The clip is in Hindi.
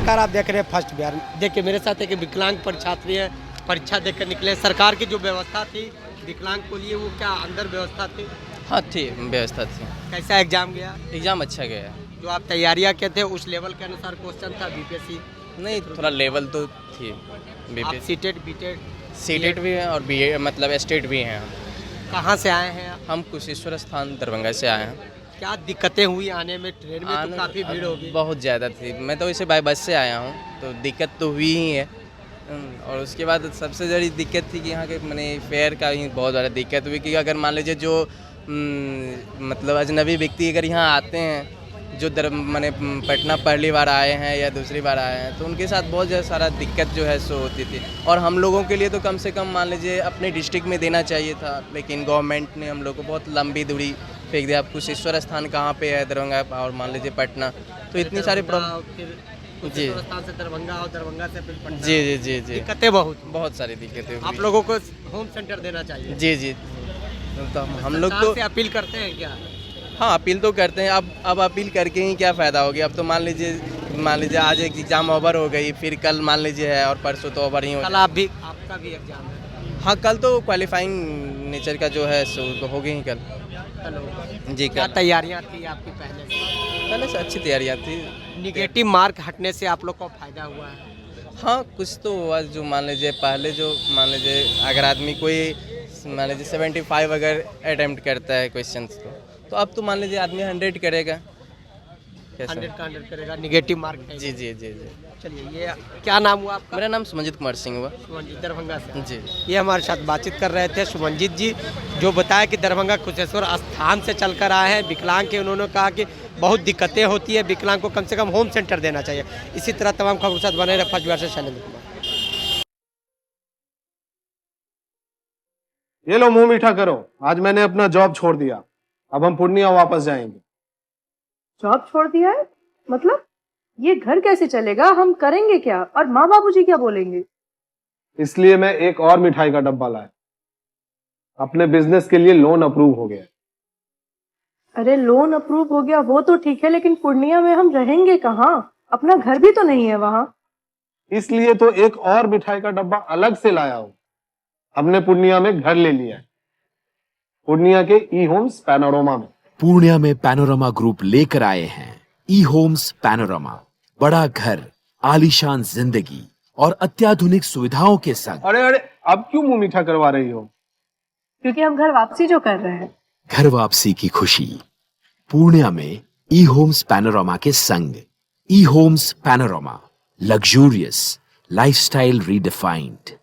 नमस्कार, आप देख रहे हैं फर्स्ट बिहार। देखिए मेरे साथ एक विकलांग परीक्षार्थी है, परीक्षा देकर निकले। सरकार की जो व्यवस्था थी विकलांग को लिए, वो क्या अंदर व्यवस्था थी? हाँ थी व्यवस्था थी। कैसा एग्जाम गया? एग्ज़ाम अच्छा गया। जो आप तैयारियां किए थे उस लेवल के अनुसार क्वेश्चन था बीपीएससी? नहीं थोड़ा लेवल तो थी। आप बीपी सीटेट बीटेड सीटेट भी है और बी मतलब स्टेट भी हैं हम। कहाँ से आए हैं आप? हम कुशेश्वर स्थान दरभंगा से आए हैं। क्या दिक्कतें हुई आने में? ट्रेन में तो काफ़ी भीड़ होगी। बहुत ज़्यादा थी। मैं तो इसे बाई बस से आया हूँ तो दिक्कत तो हुई ही है। और उसके बाद सबसे बड़ी दिक्कत थी कि यहाँ के मैंने फेयर का ही बहुत ज़्यादा दिक्कत हुई कि अगर मान लीजिए जो मतलब अजनबी व्यक्ति अगर यहाँ आते हैं जो मैंने पटना पहली बार आए हैं या दूसरी बार आए हैं तो उनके साथ बहुत ज़्यादा सारा दिक्कत जो है सो होती थी। और हम लोगों के लिए तो कम से कम मान लीजिए अपने डिस्ट्रिक्ट में देना चाहिए था, लेकिन गवर्नमेंट ने हम लोग को बहुत लंबी दूरी फेंक दिया। आप कुशेश्वर स्थान कहाँ पे है दरभंगा और मान लीजिए पटना, तो इतनी सारी प्रॉब्लम। फिर जी कुशेश्वर स्थान से दरभंगा और दरभंगा से फिर पटना। जी जी जी जी दिक्कतें बहुत सारी दिक्कतें हुई। आप लोगों को होम सेंटर देना चाहिए। जी जी तो हम लोग सरकार तो से अपील करते हैं क्या? हाँ अपील तो करते हैं। अब अपील करके ही क्या फ़ायदा होगी। अब तो मान लीजिए आज एक एग्ज़ाम ओवर हो गई, फिर कल मान लीजिए है और परसों तो ओवर ही हो कल आपका भी एग्जाम है। हाँ कल तो क्वालिफाइंग नेचर का जो है सो तो होगी ही कल। हेलो, जी क्या कल तैयारियां थी आपकी पहले से? पहले से अच्छी तैयारियाँ थी। निगेटिव मार्क हटने से आप लोग को फायदा हुआ है? हाँ कुछ तो हुआ। जो मान लीजिए पहले जो मान लीजिए अगर आदमी कोई मान लीजिए 75 अगर अटेम्प्ट करता है क्वेश्चन तो अब तो मान लीजिए आदमी 100 करेगा। कैसा? 100 का 100 करेगा, निगेटिव मार्क है। जी जी जी जी चलिए, ये क्या नाम हुआ आपका? मेरा नाम सुमनजीत कुमार सिंह हुआ। सुमनजीत, दरभंगा से। जी ये हमारे साथ बातचीत कर रहे थे सुमनजीत जी, जो बताया कि दरभंगा कुशेश्वर स्थान से चलकर आए हैं। विकलांग के उन्होंने कहा कि बहुत दिक्कतें होती है, विकलांग को कम से कम होम सेंटर देना चाहिए। इसी तरह तमाम खबरों के साथ बने रहे। फर्स्ट बिहार से शैलेंद्र कुमार। ये लो मुंह मीठा करो, आज मैंने अपना जॉब छोड़ दिया। अब हम पूर्णिया वापस जाएंगे। जॉब छोड़ दिया है? मतलब ये घर कैसे चलेगा? हम करेंगे क्या? और माँ बाबूजी क्या बोलेंगे? इसलिए मैं एक और मिठाई का डब्बा लाया। अपने बिजनेस के लिए लोन अप्रूव हो गया। अरे लोन अप्रूव हो गया वो तो ठीक है, लेकिन पूर्णिया में हम रहेंगे कहाँ? अपना घर भी तो नहीं है वहाँ। इसलिए तो एक और मिठाई का डब्बा अलग से लाया हूं। हमने पूर्णिया में घर ले लिया है, पूर्णिया के ई होम्स पैनोरमा में। पूर्णिया में पैनोरमा ग्रुप लेकर आए हैं ई होम्स पैनोरमा। बड़ा घर, आलीशान जिंदगी और अत्याधुनिक सुविधाओं के संग। अरे अरे, अब क्यों मुंह मीठा करवा रही हो? क्योंकि हम घर वापसी जो कर रहे हैं। घर वापसी की खुशी पूर्णिया में ई होम्स पैनोरमा के संग। E Homes Panorama, luxurious lifestyle redefined.